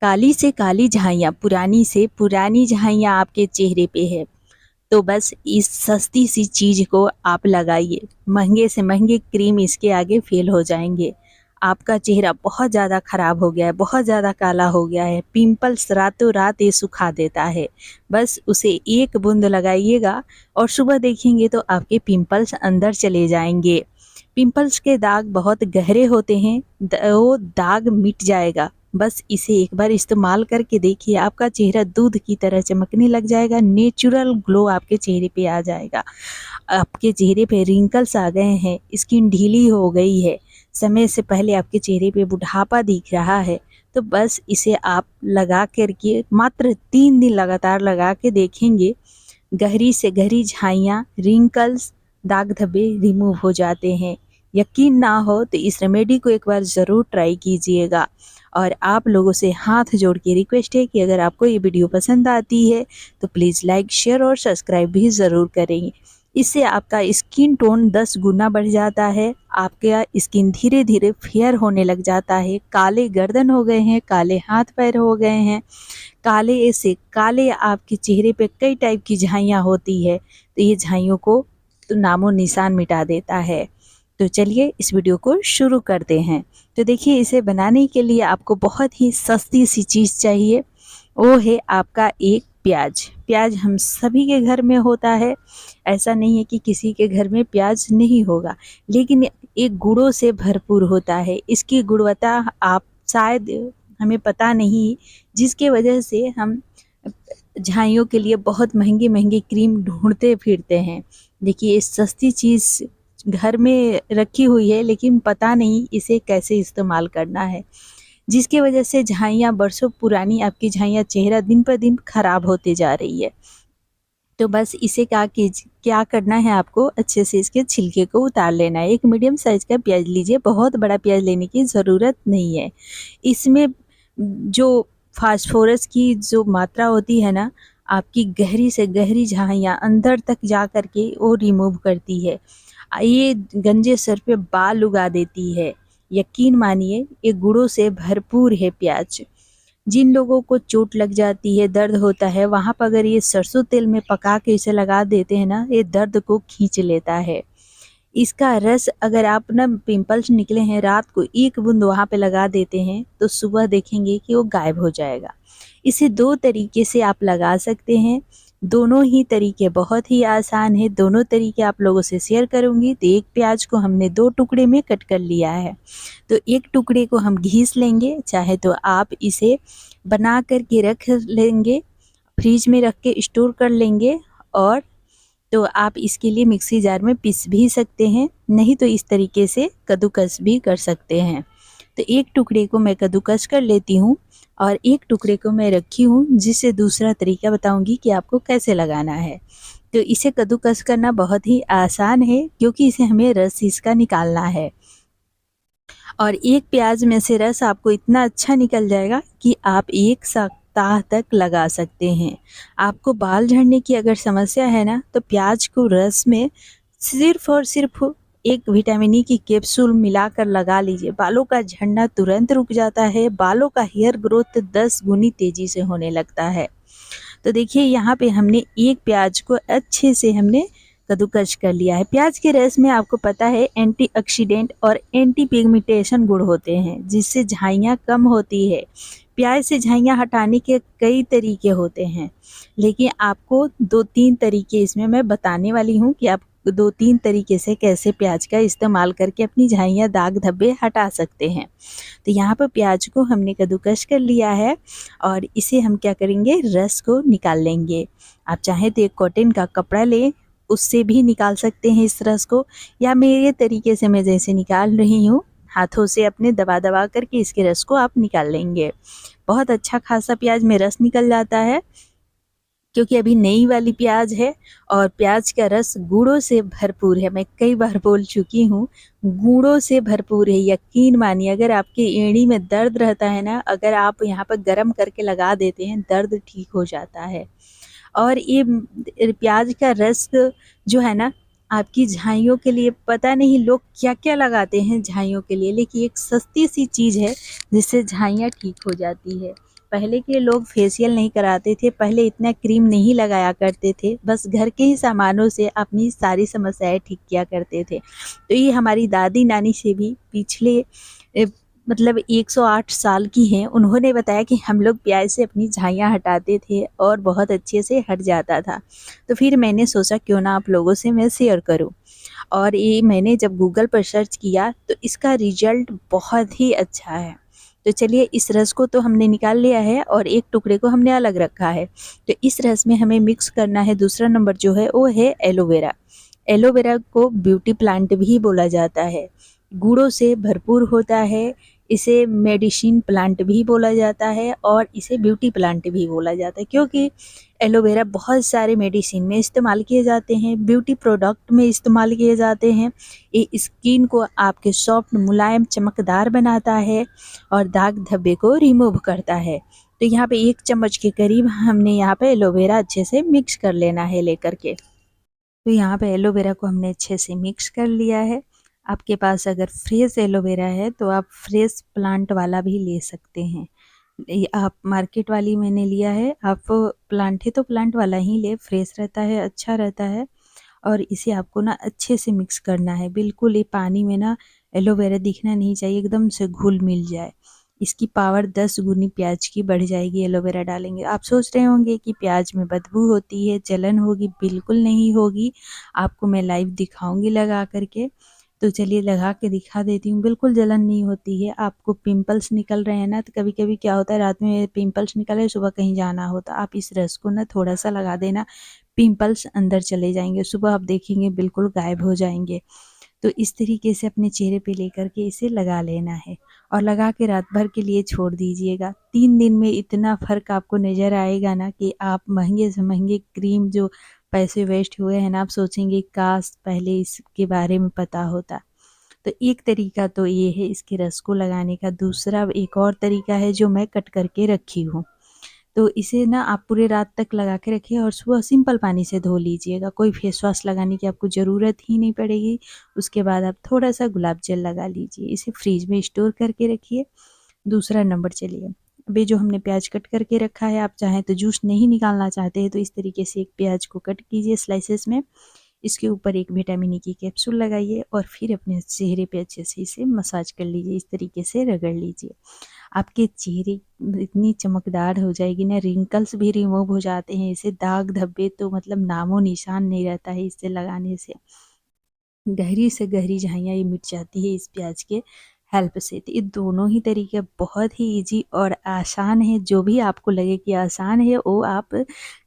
काली से काली झाइयाँ, पुरानी से पुरानी झाइयाँ आपके चेहरे पे है, तो बस इस सस्ती सी चीज़ को आप लगाइए। महंगे से महंगे क्रीम इसके आगे फेल हो जाएंगे। आपका चेहरा बहुत ज़्यादा ख़राब हो गया है, बहुत ज़्यादा काला हो गया है, पिंपल्स रातों रात ये सुखा देता है। बस उसे एक बूंद लगाइएगा और सुबह देखेंगे तो आपके पिंपल्स अंदर चले जाएंगे। पिंपल्स के दाग बहुत गहरे होते हैं, वो दाग मिट जाएगा। बस इसे एक बार इस्तेमाल करके देखिए, आपका चेहरा दूध की तरह चमकने लग जाएगा, नेचुरल ग्लो आपके चेहरे पे आ जाएगा। आपके चेहरे पे रिंकल्स आ गए हैं, स्किन ढीली हो गई है, समय से पहले आपके चेहरे पे बुढ़ापा दिख रहा है, तो बस इसे आप लगा करके मात्र 3 दिन लगातार लगा के देखेंगे, गहरी से गहरी झाइयाँ, रिंकल्स, दाग धब्बे रिमूव हो जाते हैं। यकीन ना हो तो इस रेमेडी को एक बार ज़रूर ट्राई कीजिएगा। और आप लोगों से हाथ जोड़ के रिक्वेस्ट है कि अगर आपको ये वीडियो पसंद आती है तो प्लीज़ लाइक, शेयर और सब्सक्राइब भी ज़रूर करें। इससे आपका स्किन टोन 10 गुना बढ़ जाता है, आपका स्किन धीरे धीरे फेयर होने लग जाता है। काले गर्दन हो गए हैं, काले हाथ पैर हो गए हैं, काले से काले आपके चेहरे पे कई टाइप की झाइयाँ होती है, तो ये झाइयों को तो नामो निशान मिटा देता है। तो चलिए इस वीडियो को शुरू करते हैं। तो देखिए, इसे बनाने के लिए आपको बहुत ही सस्ती सी चीज़ चाहिए, वो है आपका एक प्याज। प्याज हम सभी के घर में होता है, ऐसा नहीं है कि किसी के घर में प्याज नहीं होगा, लेकिन एक गुणों से भरपूर होता है। इसकी गुणवत्ता आप शायद हमें पता नहीं, जिसके वजह से हम झाइयों के लिए बहुत महंगे महंगे क्रीम ढूंढते फिरते हैं। देखिए, इस सस्ती चीज़ घर में रखी हुई है, लेकिन पता नहीं इसे कैसे इस्तेमाल करना है, जिसकी वजह से झाइयाँ, बरसों पुरानी आपकी झाइयाँ, चेहरा दिन पर दिन खराब होते जा रही है। तो बस इसे क्या करना है, आपको अच्छे से इसके छिलके को उतार लेना है। एक मीडियम साइज़ का प्याज लीजिए, बहुत बड़ा प्याज लेने की ज़रूरत नहीं है। इसमें जो फास्फोरस की जो मात्रा होती है ना, आपकी गहरी से गहरी झाइयाँ अंदर तक जा कर के वो रिमूव करती है। ये गंजे सर पे बाल उगा देती है। यकीन मानिए, ये गुणों से भरपूर है प्याज। जिन लोगों को चोट लग जाती है, दर्द होता है, वहाँ पर अगर ये सरसों तेल में पका के इसे लगा देते हैं ना, ये दर्द को खींच लेता है। इसका रस अगर आप ना, पिंपल्स निकले हैं, रात को एक बूंद वहाँ पे लगा देते हैं तो सुबह देखेंगे कि वो गायब हो जाएगा। इसे 2 तरीके से आप लगा सकते हैं। दोनों ही तरीके बहुत ही आसान है, दोनों तरीके आप लोगों से शेयर करूँगी। तो एक प्याज को हमने 2 टुकड़े में कट कर लिया है, तो एक टुकड़े को हम घिस लेंगे। चाहे तो आप इसे बना कर के रख लेंगे, फ्रिज में रख के स्टोर कर लेंगे, और तो आप इसके लिए मिक्सी जार में पीस भी सकते हैं, नहीं तो इस तरीके से कद्दूकस भी कर सकते हैं। तो एक टुकड़े को मैं कद्दूकस कर लेती हूँ और एक टुकड़े को मैं रखी हूँ, जिससे दूसरा तरीका बताऊँगी कि आपको कैसे लगाना है। तो इसे कद्दूकस करना बहुत ही आसान है, क्योंकि इसे हमें रस इसका निकालना है। और एक प्याज में से रस आपको इतना अच्छा निकल जाएगा कि आप 1 सप्ताह तक लगा सकते हैं। आपको बाल झड़ने की अगर समस्या है ना, तो प्याज को रस में सिर्फ़ और सिर्फ़ एक विटामिन ई की कैप्सूल मिलाकर लगा लीजिए। बालों का झड़ना तुरंत रुक जाता है, बालों का हेयर ग्रोथ 10 गुनी तेज़ी से होने लगता है। तो देखिए, यहाँ पे हमने एक प्याज को अच्छे से हमने कद्दूकस कर लिया है। प्याज के रस में आपको पता है एंटीऑक्सीडेंट और एंटी पिगमेंटेशन गुण होते हैं, जिससे झाइयाँ कम होती है। प्याज से झाइयाँ हटाने के कई तरीके होते हैं, लेकिन आपको 2-3 तरीके इसमें मैं बताने वाली हूँ कि आप 2-3 तरीके से कैसे प्याज का इस्तेमाल करके अपनी झाइयाँ, दाग धब्बे हटा सकते हैं। तो यहाँ पर प्याज को हमने कद्दूकस कर लिया है और इसे हम क्या करेंगे, रस को निकाल लेंगे। आप चाहें तो एक कॉटन का कपड़ा लें, उससे भी निकाल सकते हैं इस रस को, या मेरे तरीके से मैं जैसे निकाल रही हूँ, हाथों से अपने दबा दबा करके इसके रस को आप निकाल लेंगे। बहुत अच्छा खासा प्याज में रस निकल जाता है, क्योंकि अभी नई वाली प्याज है और प्याज का रस गुणों से भरपूर है। मैं कई बार बोल चुकी हूँ, गुणों से भरपूर है। यकीन मानिए, अगर आपके एड़ी में दर्द रहता है ना, अगर आप यहाँ पर गर्म करके लगा देते हैं, दर्द ठीक हो जाता है। और ये प्याज का रस जो है ना, आपकी झाइयों के लिए, पता नहीं लोग क्या क्या लगाते हैं झाइयों के लिए, लेकिन एक सस्ती सी चीज़ है जिससे झाइयाँ ठीक हो जाती है। पहले के लोग फेशियल नहीं कराते थे, पहले इतना क्रीम नहीं लगाया करते थे, बस घर के ही सामानों से अपनी सारी समस्याएं ठीक किया करते थे। तो ये हमारी दादी नानी से भी पिछले मतलब 108 साल की हैं, उन्होंने बताया कि हम लोग प्याज से अपनी झाइयाँ हटाते थे और बहुत अच्छे से हट जाता था। तो फिर मैंने सोचा क्यों ना आप लोगों से मैं शेयर करूं, और ये मैंने जब गूगल पर सर्च किया तो इसका रिजल्ट बहुत ही अच्छा है। तो चलिए, इस रस को तो हमने निकाल लिया है और एक टुकड़े को हमने अलग रखा है। तो इस रस में हमें मिक्स करना है, दूसरा नंबर जो है वो है एलोवेरा। एलोवेरा को ब्यूटी प्लांट भी बोला जाता है, गुणों से भरपूर होता है। इसे मेडिसिन प्लांट भी बोला जाता है और इसे ब्यूटी प्लांट भी बोला जाता है, क्योंकि एलोवेरा बहुत सारे मेडिसिन में इस्तेमाल किए जाते हैं, ब्यूटी प्रोडक्ट में इस्तेमाल किए जाते हैं। ये स्किन को आपके सॉफ्ट, मुलायम, चमकदार बनाता है और दाग धब्बे को रिमूव करता है। तो यहाँ पे 1 चम्मच के करीब हमने यहाँ पे एलोवेरा अच्छे से मिक्स कर लेना है लेकर के। तो यहाँ पे एलोवेरा को हमने अच्छे से मिक्स कर लिया है। आपके पास अगर फ्रेश एलोवेरा है तो आप फ्रेश प्लांट वाला भी ले सकते हैं। ये आप मार्केट वाली मैंने लिया है, आप प्लांट है तो प्लांट वाला ही ले, फ्रेश रहता है, अच्छा रहता है। और इसे आपको ना अच्छे से मिक्स करना है, बिल्कुल ये पानी में ना एलोवेरा दिखना नहीं चाहिए, एकदम से घुल मिल जाए। इसकी पावर 10 गुनी प्याज की बढ़ जाएगी एलोवेरा डालेंगे। आप सोच रहे होंगे कि प्याज में बदबू होती है, जलन होगी, बिल्कुल नहीं होगी। आपको मैं लाइव दिखाऊंगी लगा करके। तो चलिए लगा के दिखा देती हूँ, बिल्कुल जलन नहीं होती है। आपको पिंपल्स निकल रहे हैं ना, तो कभी कभी क्या होता है, रात में पिंपल्स निकले, सुबह कहीं जाना होता, आप इस रस को ना थोड़ा सा लगा देना, पिंपल्स अंदर चले जाएंगे, सुबह आप देखेंगे बिल्कुल गायब हो जाएंगे। तो इस तरीके से अपने चेहरे पे लेकर के इसे लगा लेना है और लगा के रात भर के लिए छोड़ दीजिएगा। 3 दिन में इतना फ़र्क आपको नज़र आएगा ना कि आप महंगे से महंगे क्रीम जो पैसे वेस्ट हुए हैं ना, आप सोचेंगे काश पहले इसके बारे में पता होता। तो एक तरीका तो ये है इसके रस को लगाने का। दूसरा एक और तरीका है जो मैं कट करके रखी हूँ। तो इसे ना आप पूरे रात तक लगा के रखिए और सुबह सिंपल पानी से धो लीजिएगा, कोई फेस वॉश लगाने की आपको ज़रूरत ही नहीं पड़ेगी। उसके बाद आप थोड़ा सा गुलाब जल लगा लीजिए, इसे फ्रिज में स्टोर करके रखिए। दूसरा नंबर, चलिए अभी जो हमने प्याज कट करके रखा है, आप चाहें तो जूस नहीं निकालना चाहते हैं तो इस तरीके से एक प्याज को कट कीजिए स्लाइसेस में, इसके ऊपर एक विटामिन ई की कैप्सूल लगाइए और फिर अपने चेहरे पे अच्छे से इसे मसाज कर लीजिए, इस तरीके से रगड़ लीजिए। आपके चेहरे इतनी चमकदार हो जाएगी ना, रिंकल्स भी रिमूव हो जाते हैं इसे, दाग धब्बे तो मतलब नामो निशान नहीं रहता है इससे लगाने से। गहरी से गहरी झाइयाँ ये मिट जाती है इस प्याज के हेल्प से। तो ये दोनों ही तरीके बहुत ही इजी और आसान है, जो भी आपको लगे कि आसान है वो आप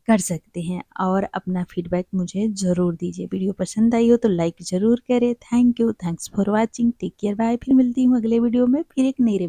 कर सकते हैं। और अपना फीडबैक मुझे ज़रूर दीजिए। वीडियो पसंद आई हो तो लाइक ज़रूर करें। Thank you, thanks for watching, take care, bye. फिर मिलती हूँ अगले वीडियो में, फिर एक नई